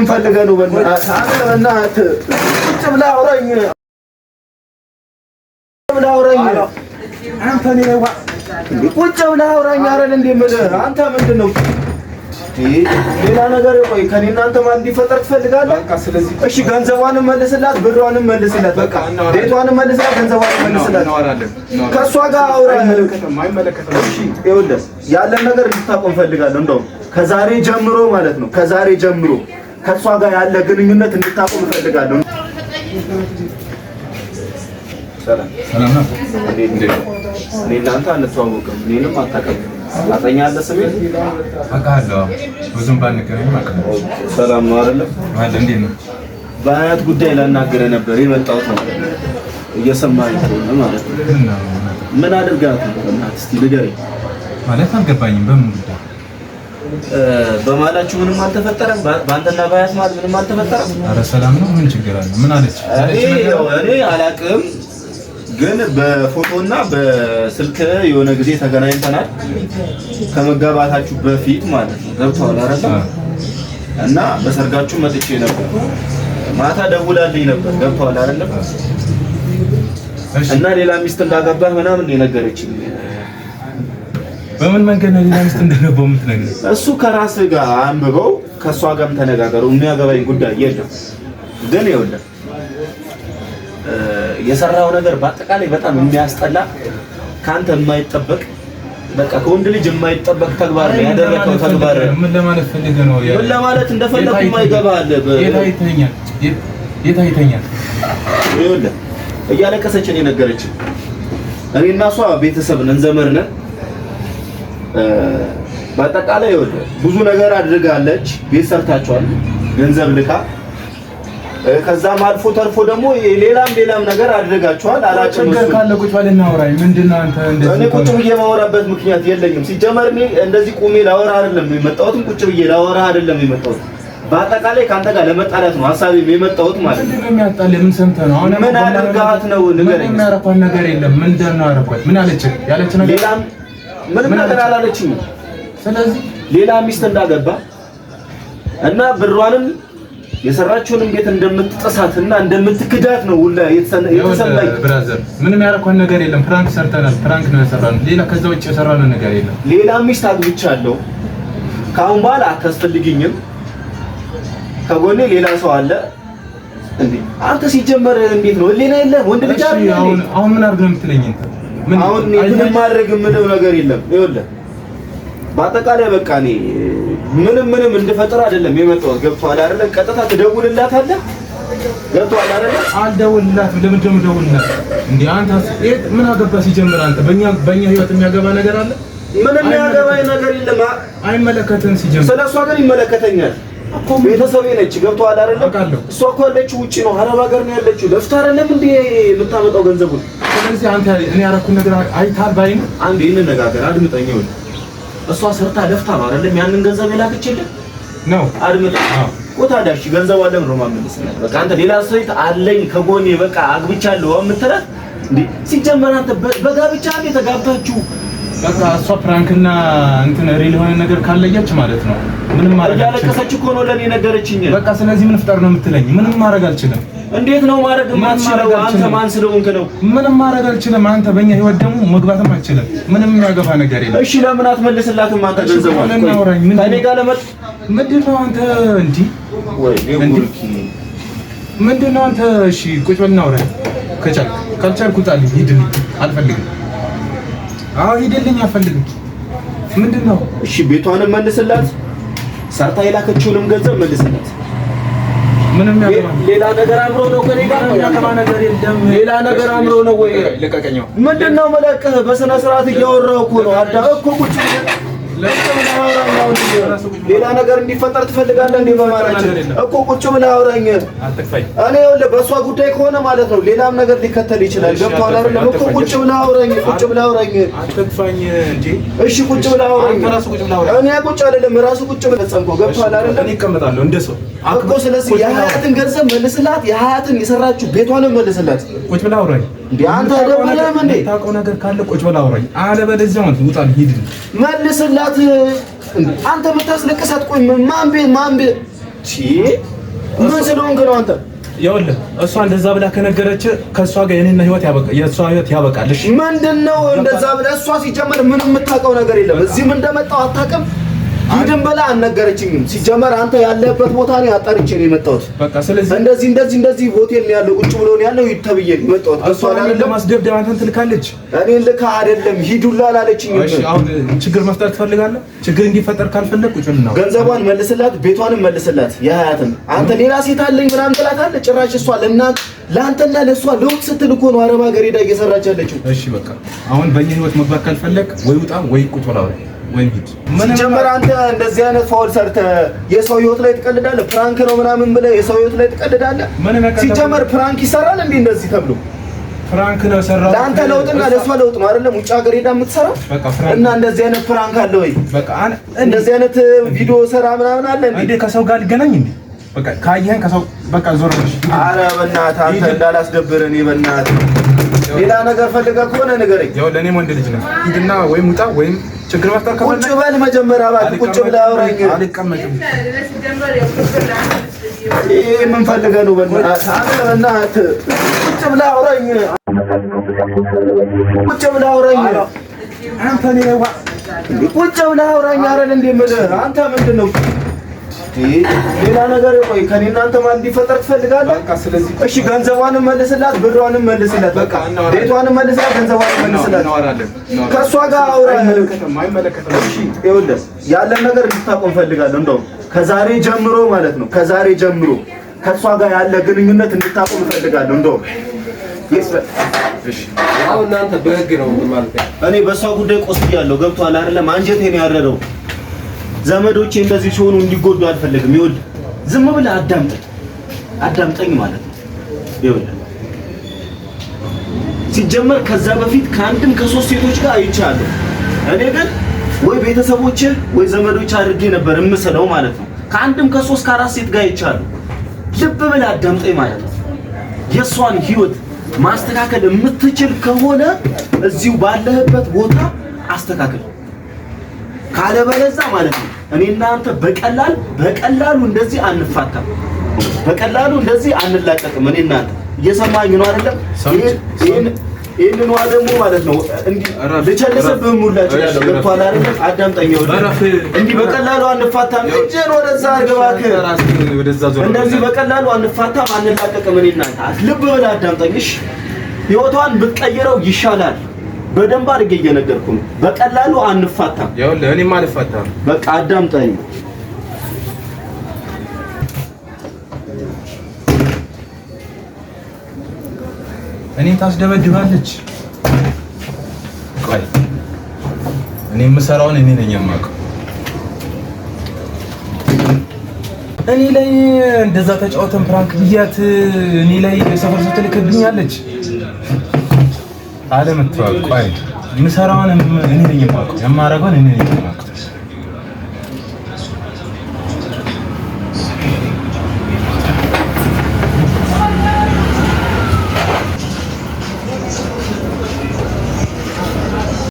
እንፈልገህ ነው በእናትህ ቁጭ ብለህ አውራኝ አንተ ነው ቁጭ ብለህ አውራኝ አይደል እንዴ የምልህ አንተ ምንድን ነው ሌላ ነገር ቆይ ከኔና አንተ ማን እንዲፈጠር ትፈልጋለህ? እሺ ገንዘቧንም መልስላት ብሯንም መልስላት በቃ ቤቷንም መልስላት ገንዘቧንም መልስላት ከሷ ጋር አውራ እሺ ይኸውልህ ያለን ነገር እንድታቆም ፈልጋለሁ እንደው ከዛሬ ጀምሮ ማለት ነው ከዛሬ ጀምሮ ከሷ ጋር ያለ ግንኙነት እንድታቆም ፈልጋለሁ ሰላም ነው እንዴ እኔ እናንተ አንተዋወቅም እኔንም አታውቅም አጣኛለህ ስሜት አውቃለሁ ብዙም ባንገናኝ ማለት ነው ሰላም ነው አይደል ማለት እንዴ ነው በአያት ጉዳይ ላናገረ ነበር የመጣሁት ማለት ነው እየሰማኝ ነው ማለት ነው ምን አድርጋት ነው እናት እስቲ ንገረኝ ማለት አልገባኝም በምን ጉዳይ በማላችሁ ምንም አልተፈጠረም ባንተና በአያት ማለት ምንም አልተፈጠረም ኧረ ሰላም ነው ምን ችግር አለ ምን አለች እኔ አላውቅም ግን በፎቶና በስልክ የሆነ ጊዜ ተገናኝተናል ከመጋባታችሁ በፊት ማለት ነው ገብቷል አይደል እና በሰርጋችሁ መጥቼ ነበር ማታ ደውላልኝ ነበር ገብቷል አይደል እና ሌላ ሚስት እንዳገባህ ምናምን የነገረችኝ በምን መንገድ ነው ሌላ ሚስት እንደገባው የምትነግረኝ እሱ ከራስህ ጋር አንብበው ከሷ ጋርም ተነጋገሩ የሚያገባኝ ጉዳይ የለም ግን ይኸውልህ የሰራው ነገር በአጠቃላይ በጣም የሚያስጠላ ካንተ የማይጠበቅ በቃ ከወንድ ልጅ የማይጠበቅ ተግባር ነው ያደረከው ተግባር ምን ለማለት ፈልገህ ነው ምን ለማለት እንደፈለኩ የማይገባህ የታይተኛል ይኸውልህ እያለቀሰች ነው የነገረችኝ እኔና እሷ ቤተሰብ ነን ዘመድ ነን በአጠቃላይ ይኸውልህ ብዙ ነገር አድርጋለች ቤት ሰርታችኋል ገንዘብ ልካ ከዛም አልፎ ተርፎ ደግሞ ሌላም ነገር አድርጋችኋል አላጭም ካለ ቁጭ ባልና አውራኝ ምንድነው አንተ እንደዚህ እኔ ቁጭ ብዬ ማወራበት ምክንያት የለኝም ሲጀመር እኔ እንደዚህ ቁሜ ላወራ አይደለም የመጣሁት ቁጭ ብዬ ላወራ አይደለም የመጣሁት በአጠቃላይ ካንተ ጋር ለመጣላት ነው ሐሳቤ የመጣሁት ማለት ነው ምንድነው የሚያጣልህ ምን ሰምተህ ነው አሁን ምን አድርጋት ነው ንገረኝ ምን ያረኳት ነገር የለም ምንድነው ያረኳት ምን አለች ያለች ነገር ሌላም ምንም ነገር አላለችኝ ስለዚህ ሌላ ሚስት እንዳገባ እና ብሯንም የሰራችሁንም ቤት እንደምትጠሳትና እንደምትክዳት ነው ሁላ የተሰማኝ ብራዘር ምንም ያረኳት ነገር የለም ፍራንክ ሰርተናል ፍራንክ ነው የሰራነው ሌላ ከዛ ውጭ የሰራነው ነገር የለም ሌላ ሚስት አግብቻለሁ ካሁን በኋላ አታስፈልጊኝም ከጎኔ ሌላ ሰው አለ እንዴ አንተ ሲጀመር እንዴት ነው ሌላ የለም ወንድ ልጅ አይደል አሁን ምን አድርገህ የምትለኝ እንት ምን አሁን ምን ማድረግ የምለው ነገር የለም ይኸውልህ በአጠቃላይ በቃ እኔ ምንም እንድፈጠር አይደለም የመጣሁት ገብቷል አይደል ቀጥታ ትደውልላታለህ ገብቷል አይደል አልደውልላትም ለምን ደውልላት እንዴ አንተ ምን አገባ ሲጀምር አንተ በእኛ ህይወት የሚያገባ ነገር አለ ምንም የሚያገባኝ ነገር የለም አይመለከትም ሲጀምር ስለሷ ግን ይመለከተኛል እኮ ቤተሰቤ ነች ገብቷል አይደል እሷ እኮ ያለችው ውጪ ነው አረብ ሀገር ነው ያለችው ለፍታ አይደለም እንዴ የምታመጣው ገንዘቡን ስለዚህ አንተ እኔ ያረኩት ነገር አይታል ባይን አንዴ እንነጋገር አድምጠኝ ይሁን እሷ ሰርታ ለፍታ ነው አይደለም ያንን ገንዘብ የላከችልህ ነው አድምጠኝ ወታዳሽ ገንዘብ አለ ነው ማመልስልህ በቃ አንተ ሌላ ሴት አለኝ ከጎኔ በቃ አግብቻለሁ የምትላት እንዴ ሲጀመር አንተ በጋብቻ ላይ ተጋብታችሁ በቃ እሷ ፍራንክና እንትን ሪል የሆነ ነገር ካለየች ማለት ነው ምንም ማድረግ ያለቀሰች እኮ ነው ለኔ ነገረችኝ በቃ ስለዚህ ምን ፍጠር ነው የምትለኝ ምንም ማድረግ አልችልም እንዴት ነው ማድረግ ማትችለው አንተ ማን ስለሆንክ ነው ምንም ማድረግ አልችልም አንተ በእኛ ህይወት ደግሞ መግባትም አልችልም ምንም የሚያገባ ነገር የለም እሺ ለምን አትመልስላትም አንተ ገንዘቧን ከኔ ጋር ለመጥ ምንድነው አንተ እንዴ ወይ ሌምቡርኪ ምንድነው አንተ እሺ ቁጭ በልና አውራ ካልቻልኩ ጣልኝ ሂድልኝ አልፈልግም አዎ ሂድልኝ አልፈልግም ምንድነው እሺ ቤቷንም መልስላት ሰርታ የላከችውንም ገንዘብ መልስላት ምንም ያገባ ሌላ ነገር አምሮ ነው ከኔ ጋር ያገባ ነገር የለም ሌላ ነገር አምሮ ነው ወይ ለቀቀኛው ምንድነው መለቀህ በሰና ስርዓት እያወራው እኮ ነው አዳ እኮ ቁጭ ሌላ ነገር እንዲፈጠር ትፈልጋለህ እንዴ በማራችን እኮ ቁጭ ብለህ አውራኝ አትክፋይ እኔ ይኸውልህ በሷ ጉዳይ ከሆነ ማለት ነው ሌላም ነገር ሊከተል ይችላል ገብቷል አይደል እኮ ቁጭ ብለህ አውራኝ አትክፋኝ እንጂ እሺ ቁጭ ብለህ አውራኝ እኔ ቁጭ አይደለም ራሱ ቁጭ ብለህ ጸንቆ ገብቷል አይደል እኔ እቀመጣለሁ እንደ ሰው እኮ ስለዚህ የሀያትን ገንዘብ መልስላት የሀያትን የሰራችሁ ቤቷንም መልስላት ቁጭ ብለህ አውራኝ እንዴ አንተ ደውለህ ምን ታውቀው ነገር ካለ ቁጭ ብለህ አውራኝ አለበለዚያ ማለት ውጣልኝ ሂድ መልስላት አንተ የምታስለቅሳት ቆይ ማን ምን ስለሆንክ ነው አንተ? ይኸውልህ እሷ እንደዛ ብላ ከነገረች ከእሷ ጋር የኔና ህይወት ያበቃ የእሷ ህይወት ያበቃል። እሺ ምንድነው እንደዛ ብላ? እሷ ሲጀመር ምንም የምታውቀው ነገር የለም። እዚህም እንደመጣው አታውቅም። ሂድን ብላ አልነገረችኝም። ሲጀመር አንተ ያለበት ቦታ ነው አጣርቼ ነው የመጣሁት። በቃ ስለዚህ እንደዚህ ሆቴል ነው ያለው ቁጭ ብሎ ነው ያለው ይተብዬ ነው የመጣሁት። እሷ ለማስደብደብ አንተን ትልካለች። እኔን ልካ አይደለም ሂዱላ አላለችኝም። እሺ አሁን ችግር መፍጠር ትፈልጋለህ? ችግር እንዲፈጠር ካልፈለግ ቁጭ ነው። ገንዘቧን መልስላት፣ ቤቷንም መልስላት። የሀያትን አንተ ሌላ ሴት አለኝ ምናምን ትላታለህ። ጭራሽ እሷ ለአንተና ለእሷ ለውጥ ስትል እኮ ነው አረብ ሀገር ሄዳ እየሰራች ያለችው። እሺ በቃ አሁን በእኛ ህይወት መግባት ካልፈለግ ወይ ውጣ ወይ ቁጭ ብላ ወይ ሂድ። ሲጀመር አንተ እንደዚህ አይነት ፋውል ሰርተህ የሰው ህይወት ላይ ትቀልዳለህ። ፕራንክ ነው ምናምን ብለህ የሰው ህይወት ላይ ትቀልዳለህ። ሲጀመር ፕራንክ ይሰራል እንዴ እንደዚህ ተብሎ? ፕራንክ ነው ሰራው። ለአንተ ለውጥና ለእሷ ለውጥ ነው አይደለም ውጭ ሀገር ሄዳ የምትሰራው። እና እንደዚህ አይነት ፕራንክ አለ ወይ? በቃ እንደዚህ አይነት ቪዲዮ ሰራ ምናምን አለ እንዴ? ከሰው ጋር ሊገናኝ እንዴ? በቃ ካየኸኝ ከሰው በቃ ዞር ነሽ። ኧረ በእናትህ አንተ እንዳላስደብር እኔ በእናትህ ሌላ ነገር ፈልገህ ከሆነ ንገረኝ። ያው ለኔ ወንድ ልጅ ነው። ሂድና ወይም ውጣ ወይም ችግር መፍጠር ከሆነ ቁጭ በል መጀመሪያ እባክህ ቁጭ ብለህ አውራኝ። አልቀመጥም። ይሄ ምን ፈልገህ ነው? በእናትህ አንተ በእናትህ ቁጭ ብለህ አውራኝ። ቁጭ ብለህ አውራኝ። አንተ ነው ቁጭ ብለህ አውራኝ አይደል እንዴ? አንተ ምንድን ነው ሌላ ነገር? ቆይ ከኔ እናንተ ማን እንዲፈጠር ትፈልጋለህ? በቃ ስለዚህ እሺ ገንዘቧንም መልስላት፣ ብሯንም መልስላት፣ በቃ ቤቷንም መልስላት፣ ገንዘቧንም መልስላት። ከእሷ ጋር አውራ። እሺ ይኸውልህ ያለን ነገር እንድታቆም ፈልጋለሁ። እንደውም ከዛሬ ጀምሮ ማለት ነው ከዛሬ ጀምሮ ከእሷ ጋር ያለ ግንኙነት እንድታቆም ፈልጋለሁ። እንደውም እሺ አሁን እናንተ በህግ ነው ማለት ነው። እኔ በሷ ጉዳይ ቆስያለሁ። ገብቶሃል አይደለም? አንጀቴ ነው ያረረው። ዘመዶቼ እንደዚህ ሲሆኑ እንዲጎዱ አልፈልግም። ይኸውልህ ዝም ብለህ አዳምጠኝ ማለት ነው። ይኸውልህ ሲጀመር ከዛ በፊት ከአንድም ከሶስት ሴቶች ጋር አይቻለሁ። እኔ ግን ወይ ቤተሰቦችህ ወይ ዘመዶች አድርጌ ነበር የምስለው ማለት ነው። ከአንድም ከሶስት ከአራት ሴት ጋር አይቻለሁ። ልብ ብለህ አዳምጠኝ ማለት ነው። የእሷን ህይወት ማስተካከል የምትችል ከሆነ እዚሁ ባለህበት ቦታ አስተካክል። ካለበለዚያ ማለት ነው እኔና አንተ በቀላሉ እንደዚህ አንፋታም። በቀላሉ እንደዚህ አንላቀቅም። እኔና አንተ እየሰማኝ ነው አይደለም? ይሄንን ዋ ደግሞ ማለት ነው እንዲህ ልቸልስብህ ሙላ እችላለሁ። ገብቶሃል አይደለም? አዳምጠኝ። እንዲህ በቀላሉ አንፋታም። እጄን ወደዛ አድርገህ እንደዚህ በቀላሉ አንፋታም፣ አንላቀቅም። እኔና አንተ ልብ ብለህ አዳምጠኝ እሺ? ህይወቷን ብትቀይረው ይሻላል። በደንብ አድርጌ እየነገርኩህ ነው። በቀላሉ አንፋታም። ያው ለእኔም አልፋታም። በቃ አዳምጠኝ። እኔ ታስደበድባለች። ቆይ እኔ የምሰራውን እኔ ነኝ የማውቀው። እኔ ላይ እንደዛ ተጫውተን ፕራንክ ብያት እኔ ላይ የሰፈር ሰው ትልክብኛለች። አለመተዋወቅ። ቆይ የምሰራውን እኔ ነኝ የማውቀው፣ የማደርገውን እኔ ነኝ የማውቀው።